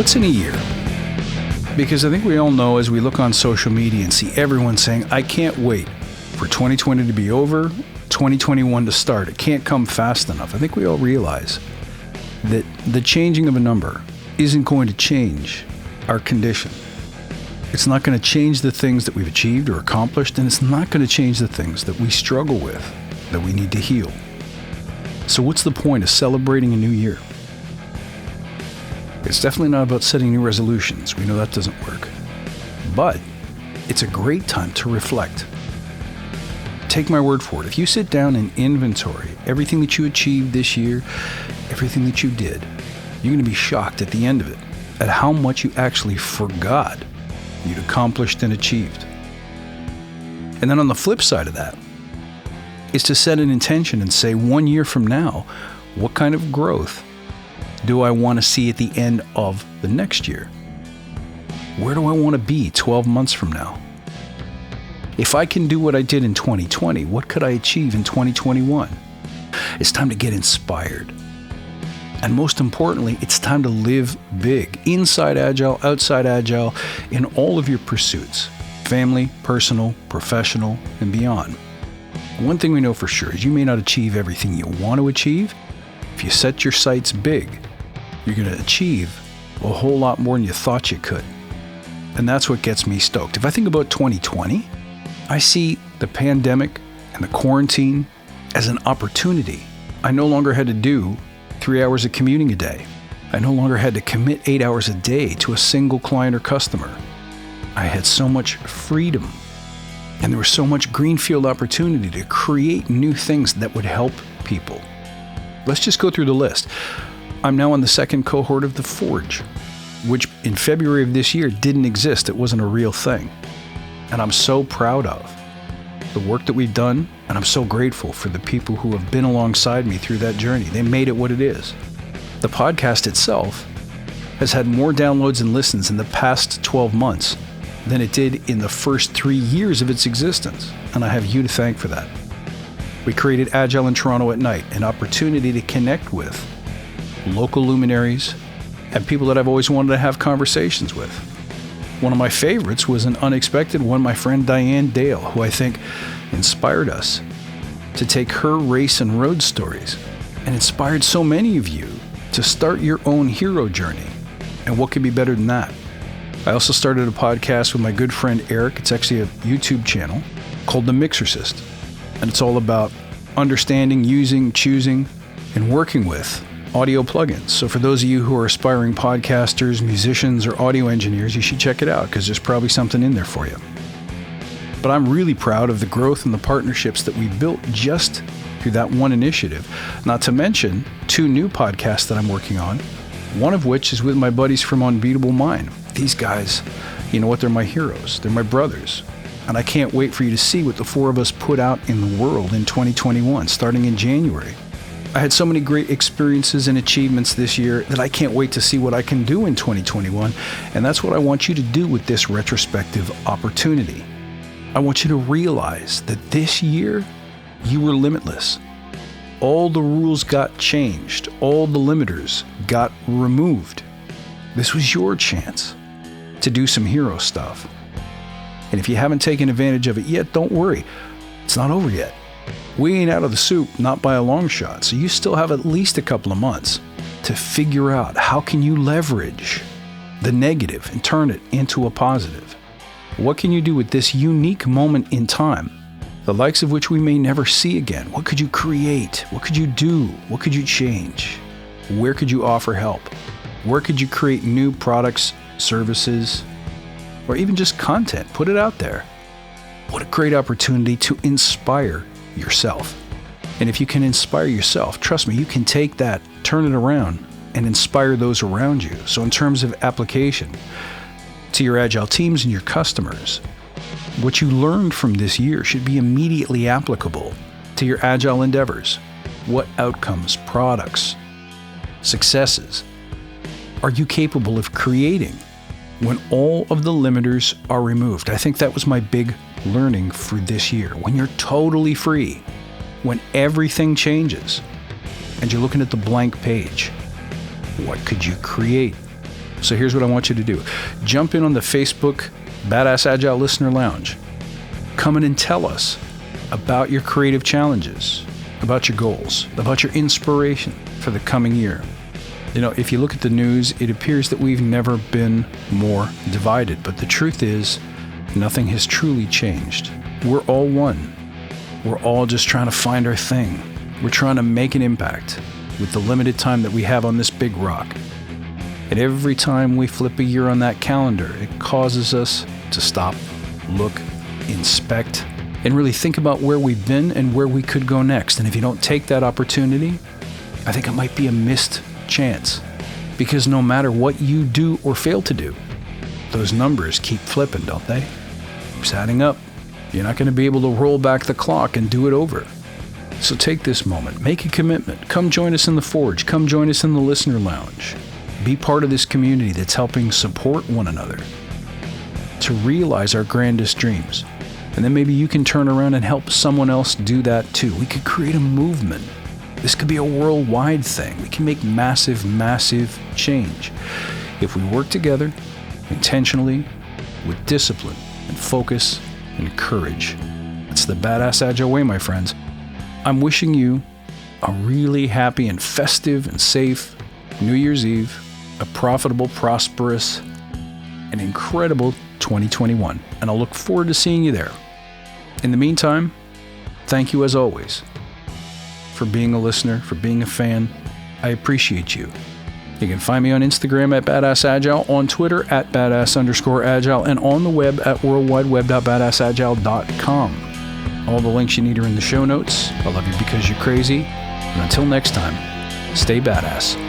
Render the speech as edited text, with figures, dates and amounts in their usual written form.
What's in a year? Because I think we all know as we look on social media and see everyone saying, I can't wait for 2020 to be over, 2021 to start. It can't come fast enough. I think we all realize that the changing of a number isn't going to change our condition. It's not going to change the things that we've achieved or accomplished, and it's not going to change the things that we struggle with, that we need to heal. So what's the point of celebrating a new year? It's definitely not about setting new resolutions. We know that doesn't work. But it's a great time to reflect. Take my word for it. If you sit down and inventory everything that you achieved this year, everything that you did, you're going to be shocked at the end of it at how much you actually forgot you'd accomplished and achieved. And then on the flip side of that is to set an intention and say, 1 year from now, what kind of growth do I want to see at the end of the next year? Where do I want to be 12 months from now? If I can do what I did in 2020, what could I achieve in 2021? It's time to get inspired. And most importantly, it's time to live big, inside Agile, outside Agile, in all of your pursuits, family, personal, professional, and beyond. One thing we know for sure is you may not achieve everything you want to achieve. If you set your sights big, you're going to achieve a whole lot more than you thought you could. And that's what gets me stoked. If I think about 2020, I see the pandemic and the quarantine as an opportunity. I no longer had to do 3 hours of commuting a day. I no longer had to commit 8 hours a day to a single client or customer. I had so much freedom, and there was so much greenfield opportunity to create new things that would help people. Let's just go through the list. I'm now on the second cohort of the Forge, which in February of this year didn't exist. It wasn't a real thing. And I'm so proud of the work that we've done, and I'm so grateful for the people who have been alongside me through that journey. They made it what it is. The podcast itself has had more downloads and listens in the past 12 months than it did in the first 3 years of its existence, and I have you to thank for that. We created Agile in Toronto at Night, an opportunity to connect with local luminaries and people that I've always wanted to have conversations with. One of my favorites was an unexpected one, my friend Diane Dale, who I think inspired us to take her race and road stories and inspired so many of you to start your own hero journey. And what could be better than that? I also started a podcast with my good friend Eric. It's actually a YouTube channel called The Mixercist. And it's all about understanding, using, choosing, and working with audio plugins. So for those of you who are aspiring podcasters, musicians, or audio engineers, you should check it out because there's probably something in there for you. But I'm really proud of the growth and the partnerships that we built just through that one initiative. Not to mention 2 new podcasts that I'm working on, one of which is with my buddies from Unbeatable Mind. These guys, you know what, they're my heroes. They're my brothers. And I can't wait for you to see what the 4 of us put out in the world in 2021, starting in January. I had so many great experiences and achievements this year that I can't wait to see what I can do in 2021. And that's what I want you to do with this retrospective opportunity. I want you to realize that this year, you were limitless. All the rules got changed. All the limiters got removed. This was your chance to do some hero stuff. And if you haven't taken advantage of it yet, don't worry. It's not over yet. We ain't out of the soup, not by a long shot. So you still have at least a couple of months to figure out how can you leverage the negative and turn it into a positive. What can you do with this unique moment in time, the likes of which we may never see again? What could you create? What could you do? What could you change? Where could you offer help? Where could you create new products, services, or even just content? Put it out there. What a great opportunity to inspire yourself. And if you can inspire yourself, trust me, you can take that, turn it around, and inspire those around you. So in terms of application to your Agile teams and your customers, what you learned from this year should be immediately applicable to your Agile endeavors. What outcomes, products, successes are you capable of creating when all of the limiters are removed? I think that was my big learning for this year. When you're totally free, when everything changes, and you're looking at the blank page, what could you create? So here's what I want you to do. Jump in on the Facebook Badass Agile Listener Lounge. Come in and tell us about your creative challenges, about your goals, about your inspiration for the coming year. You know, if you look at the news, it appears that we've never been more divided. But the truth is, nothing has truly changed. We're all one. We're all just trying to find our thing. We're trying to make an impact with the limited time that we have on this big rock. And every time we flip a year on that calendar, it causes us to stop, look, inspect, and really think about where we've been and where we could go next. And if you don't take that opportunity, I think it might be a missed chance. Because no matter what you do or fail to do, those numbers keep flipping, don't they? It's adding up. You're not going to be able to roll back the clock and do it over. So take this moment, make a commitment. Come join us in the Forge. Come join us in the Listener Lounge. Be part of this community that's helping support one another to realize our grandest dreams. And then maybe you can turn around and help someone else do that too. We could create a movement. This could be a worldwide thing. We can make massive, massive change if we work together intentionally with discipline and focus and courage. It's the Badass Agile way, my friends. I'm wishing you a really happy and festive and safe New Year's Eve, a profitable, prosperous, and incredible 2021. And I'll look forward to seeing you there. In the meantime, thank you as always for being a listener, for being a fan. I appreciate you. You can find me on Instagram at Badass Agile, on Twitter at Badass_Agile, and on the web at worldwideweb.badassagile.com. All the links you need are in the show notes. I love you because you're crazy. And until next time, stay badass.